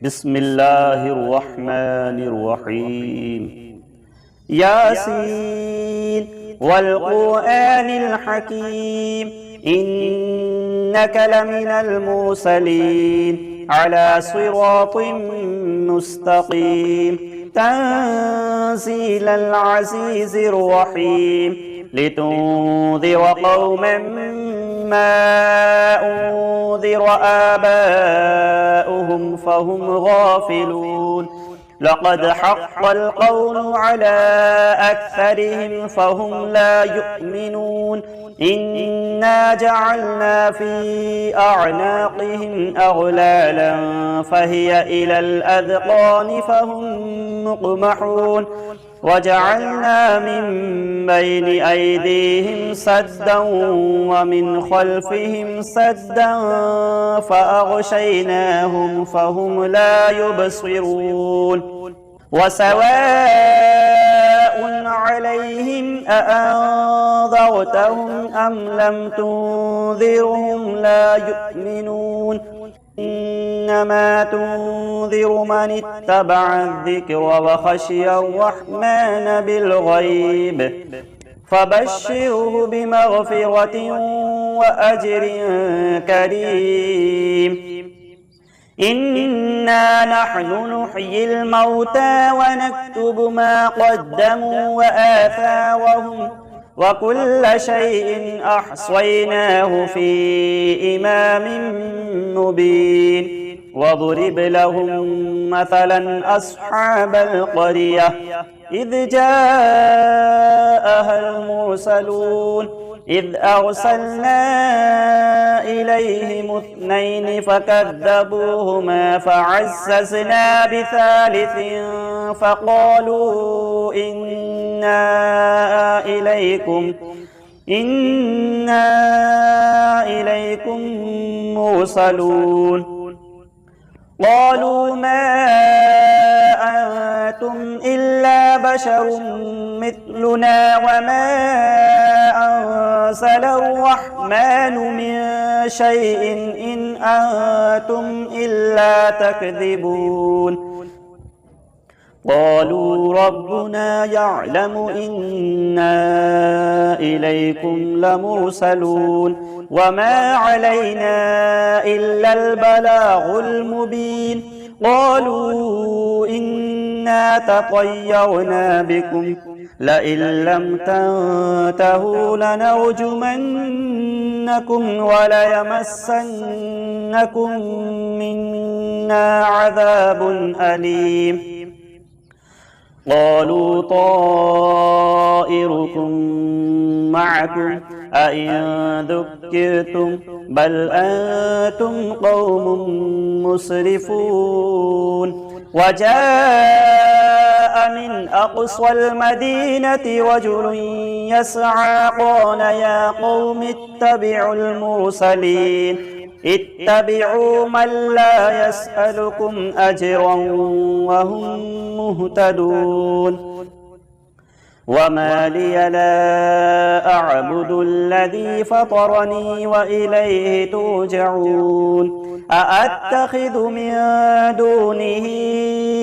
بسم الله الرحمن الرحيم. ياسين والقرآن الحكيم إنك لمن المرسلين على صراط مستقيم تنزيل العزيز الرحيم لتنذر قوما ما أنذر آباؤهم فهم غافلون لقد حق القول على أكثرهم فهم لا يؤمنون إنا جعلنا في أعناقهم أغلالا فهي إلى الأذقان فهم مقمحون وجعلنا من بين أيديهم سدا ومن خلفهم سدا فأغشيناهم فهم لا يبصرون وسواء عليهم أأنذرتهم أم لم تنذرهم لا يؤمنون إنما تنذر من اتبع الذكر وخشي الرحمن بالغيب فبشره بمغفرة وأجر كريم إنا نحن نحيي الموتى ونكتب ما قدموا وآثارهم وكل شيء أحصيناه في إمام مبين واضرب لهم مثلا أصحاب القرية إذ جاءها المرسلون إذ أرسلنا إليهم اثنين فكذبوهما فعززنا بثالث فقالوا إنا إليكم مرسلون قالوا ما أنتم إلا بشر مثلنا وما أنزل الرحمن من شيء إن أنتم إلا تكذبون قالوا ربنا يعلم إنا إليكم لمرسلون وما علينا إلا البلاغ المبين قالوا إنا تطيرنا بكم لئن لم تنتهوا لنرجمنكم وليمسنكم منا عذاب أليم قالوا طائركم معكم أئن ذكرتم بل أنتم قوم مسرفون وجاء من أقصى المدينة رجل يسعى قال يا قوم اتبعوا المرسلين اتبعوا من لا يسألكم أجرا وهم مهتدون وما لي لا أعبد الذي فطرني وإليه ترجعون أأتخذ من دونه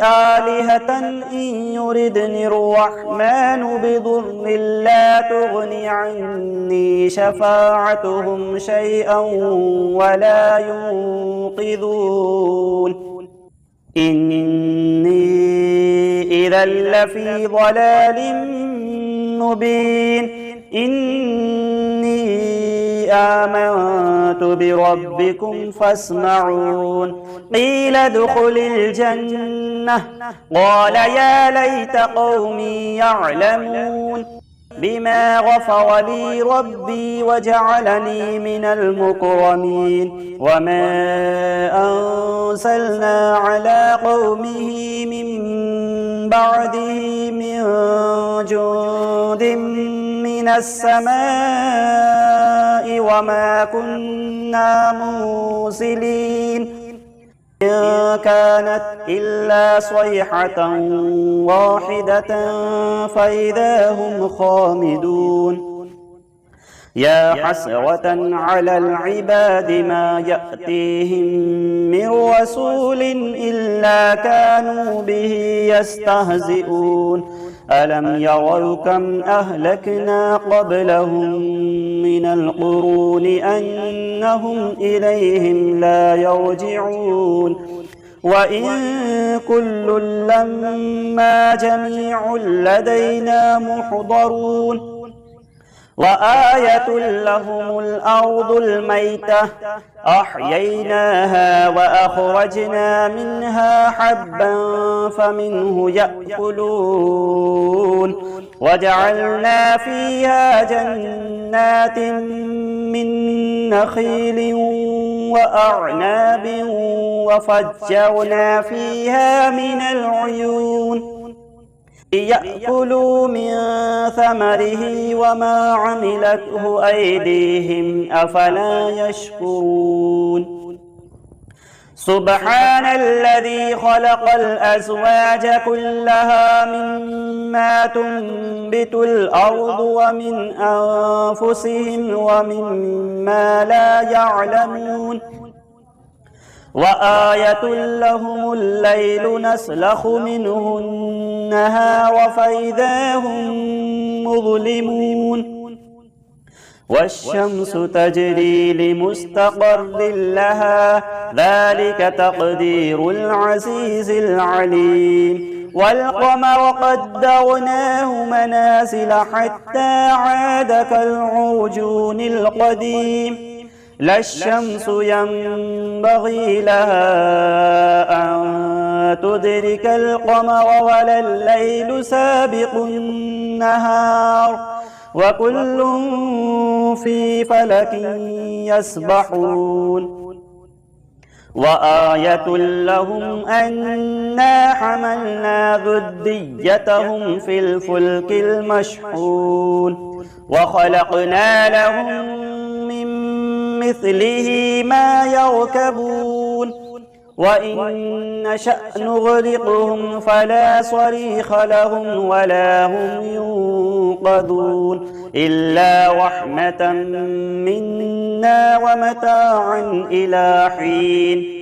آلهة إن يردني الرحمن بضر لا تغن عني شفاعتهم شيئا ولا ينقذون إني إذا لفي ضلال مبين إني آمنت بربكم فاسمعون قيل ادخل الجنة قال يا ليت قومي يعلمون بما غفر لي ربي وجعلني من المكرمين وما أنزلنا على قومه من بعده من جند من السماء وما كنا منزلين إن كانت إلا صيحة واحدة فإذا هم خامدون يا حسرة على العباد ما يأتيهم من رسول إلا كانوا به يستهزئون ألم يروا كم أهلكنا قبلهم من القرون أنهم إليهم لا يرجعون وإن كل لما جميع لدينا محضرون وآية لهم الأرض الميتة أحييناها وأخرجنا منها حبا فمنه يأكلون وجعلنا فيها جنات من نخيل وأعناب وفجرنا فيها من العيون ليأكلوا من ثمره وما عملته أيديهم أفلا يشكرون سبحان الذي خلق الأزواج كلها مما تنبت الأرض ومن أنفسهم ومما لا يعلمون وآية لهم الليل نسلخ منه النهار فإذا هم مظلمون والشمس تجري لمستقر لها ذلك تقدير العزيز العليم والقمر قدرناه منازل حتى عاد كالعرجون القديم لا الشمس ينبغي لها أن تدرك القمر ولا الليل سابق النهار وكل في فلك يسبحون وآية لهم أنا حملنا ذريتهم في الفلك المشحون وخلقنا لهم من مثله ما يركبون وإن نشأ نغرقهم فلا صريخ لهم ولا هم ينقذون إلا رحمة منا ومتاعا إلى حين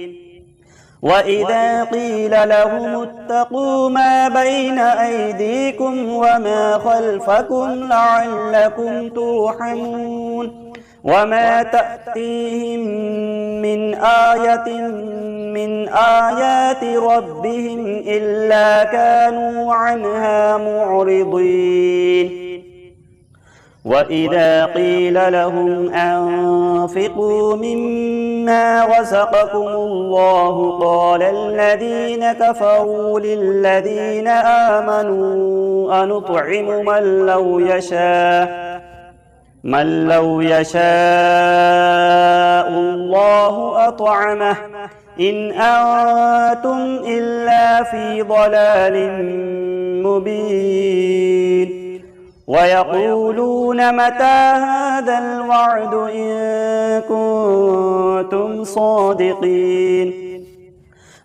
وإذا قيل لهم اتقوا ما بين أيديكم وما خلفكم لعلكم ترحمون وما تأتيهم من آية من آيات ربهم إلا كانوا عنها معرضين وإذا قيل لهم أنفقوا مما رزقكم الله قال الذين كفروا للذين آمنوا أنطعم من لو يشاء الله أطعمه إن أنتم إلا في ضلال مبين ويقولون متى هذا الوعد إن كنتم صادقين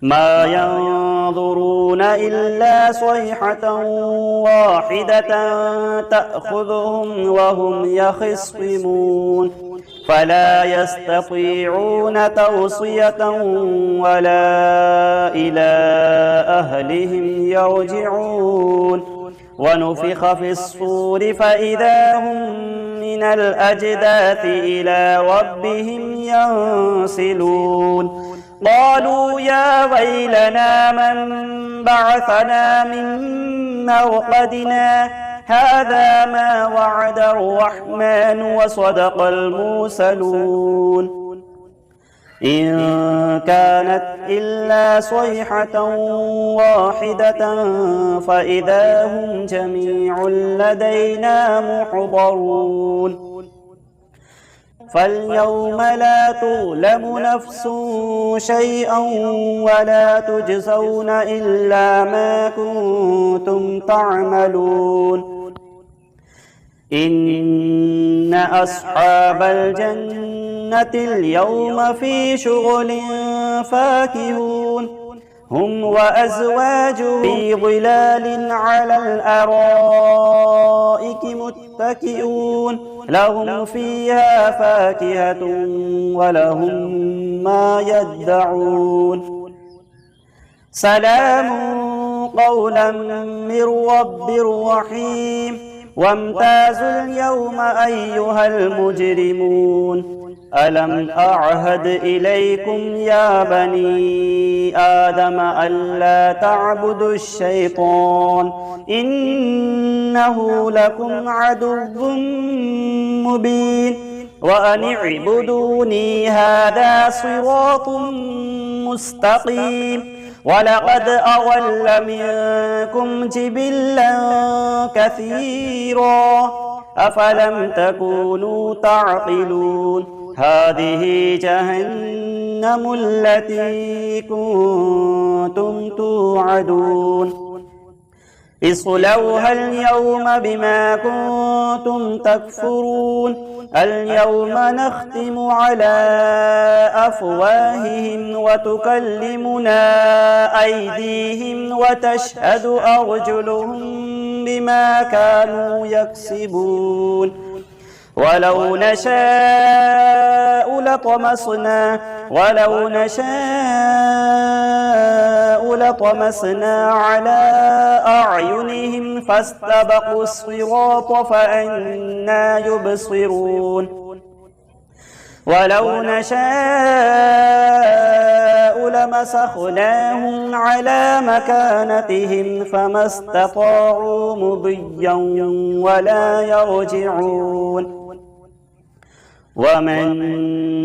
ما ينظرون إلا صيحة واحدة تأخذهم وهم يخصمون فلا يستطيعون توصية ولا إلى أهلهم يرجعون ونفخ في الصور فإذا هم من الأجداث إلى ربهم ينسلون قالوا يا ويلنا من بعثنا من مرقدنا هذا ما وعد الرحمن وصدق المرسلون إن كانت إلا صيحة واحدة فإذا هم جميع لدينا محضرون فاليوم لا تظلم نفس شيئا ولا تجزون إلا ما كنتم تعملون إن أصحاب الجنة اليوم في شغل فاكهون هم وأزواجهم في ظلال على الأرائك متكئون لهم فيها فاكهة ولهم ما يدعون سلام قولا من رب رحيم وامتازوا اليوم أيها المجرمون ألم أعهد إليكم يا بني آدم ألا تعبدوا الشيطان إنه لكم عدو مبين وأن اعبدوني هذا صراط مستقيم ولقد أضل منكم جبلا كثيرا أفلم تكونوا تعقلون هذه جهنم التي كنتم توعدون اصلوها اليوم بما كنتم تكفرون اليوم نختم على أفواههم وتكلمنا أيديهم وتشهد أرجلهم بما كانوا يكسبون ولو نشاء لطمسنا على أعينهم فاستبقوا الصراط فأنى يبصرون ولو نشاء لمسخناهم على مكانتهم فما استطاعوا مضيا ولا يرجعون ومن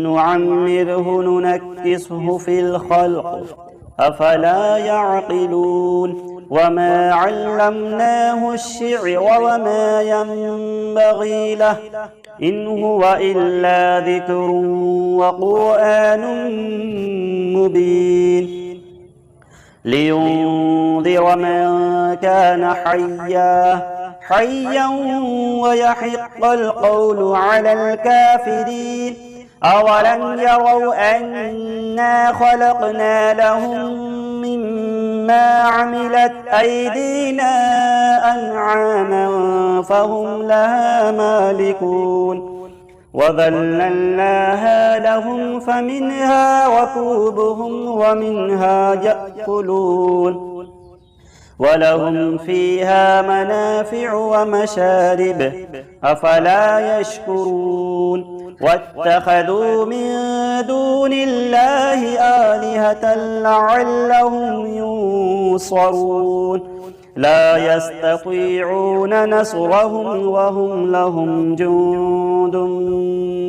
نعمره ننكسه في الخلق أفلا يعقلون وما علمناه الشعر وما ينبغي له إن هو إلا ذكر وقرآن مبين لينذر من كان حيا ويحق القول على الكافرين أولم يروا أنا خلقنا لهم مما عملت أيدينا أنعاما فهم لها مالكون وذللناها لهم فمنها ركوبهم ومنها يأكلون ولهم فيها منافع ومشارب أفلا يشكرون واتخذوا من دون الله آلهة لعلهم ينصرون لا يستطيعون نصرهم وهم لهم جند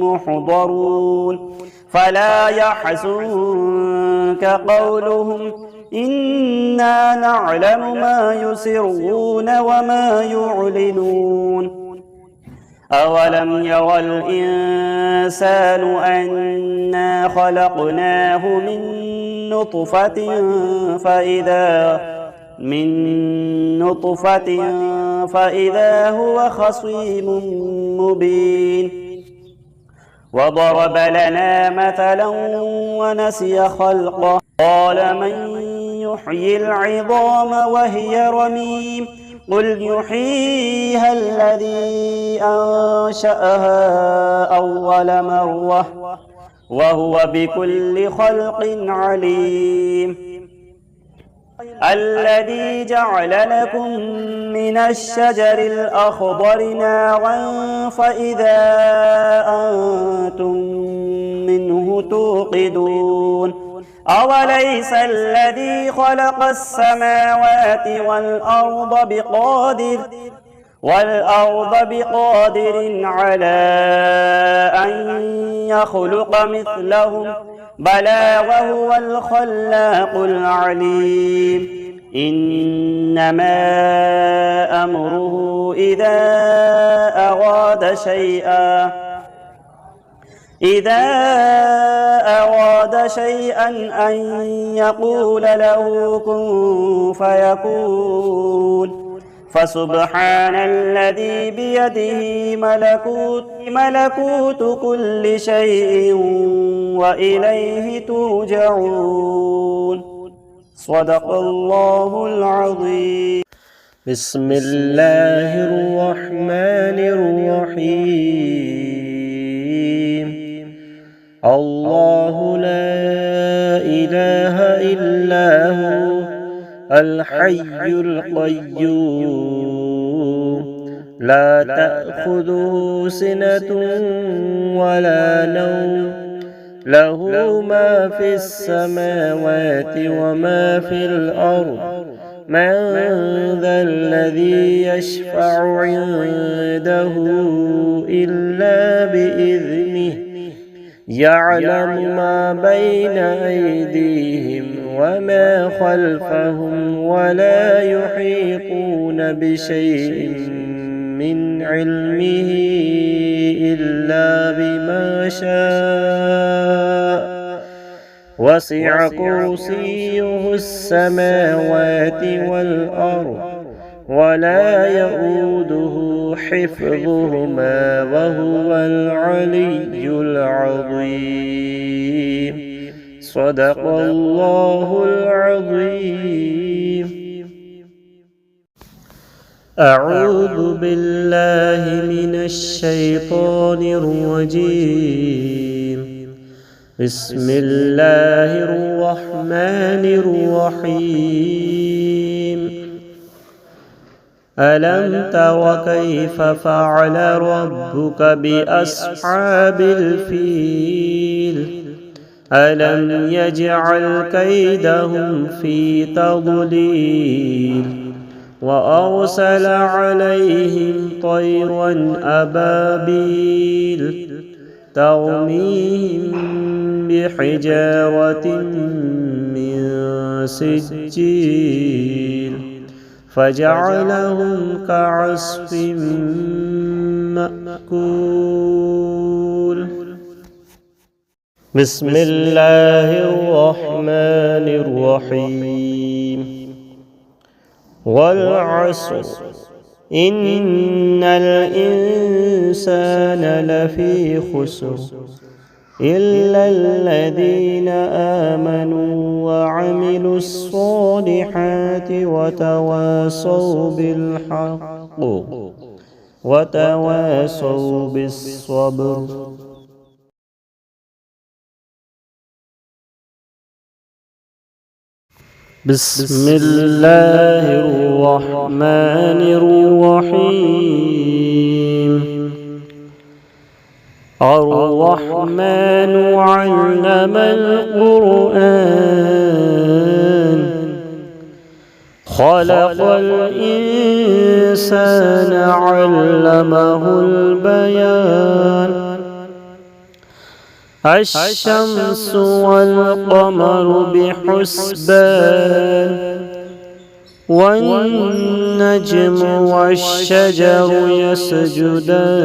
محضرون فلا يحزنك قولهم إنا نعلم ما يسرون وما يعلنون أولم يرى الإنسان أنا خلقناه من نطفة فإذا هو خصيم مبين وضرب لنا مثلا ونسي خلقه قال من يحيي العظام وهي رميم قل يحييها الذي أنشأها أول مرة وهو بكل خلق عليم الذي جعل لكم من الشجر الأخضر نارا فإذا أنتم منه توقدون أوليس الذي خلق السماوات والأرض بقادر على أن يخلق مثلهم بلى وهو الخلاق العليم إنما أمره إذا أراد شيئا أن يقول له كن فيكون فسبحان الذي بيده ملكوت كل شيء وإليه ترجعون صدق الله العظيم. بسم الله الرحمن الرحمن الرحيم. الله لا إله إلا هو الحي القيوم لا تأخذه سنة ولا نوم له ما في السماوات وما في الأرض من ذا الذي يشفع عنده إلا بإذنه يعلم ما بين أيديهم وما خلفهم ولا يحيطون بشيء من علمه إلا بما شاء وسع كرسيه السماوات والأرض ولا يؤوده حفظهما وهو العلي العظيم. صدق الله العظيم. أعوذ بالله من الشيطان الرجيم. بسم الله الرحمن الرحيم. ألم تر كيف فعل ربك بأصحاب الفيل ألم يجعل كيدهم في تضليل وأرسل عليهم طيرا أبابيل ترميهم بحجارة من سجيل فجعلهم كعصف مأكول. بسم الله الرحمن الرحيم. والعصر إن الإنسان لفي خسر إلا الذين آمنوا وعملوا الصالحات وتواصوا بالحق وتواصوا بالصبر. بسم الله الرحمن الرحيم. الرحمن علم القرآن خلق الإنسان علمه البيان. الشمس والقمر بحسبان والنجم والشجر يسجدان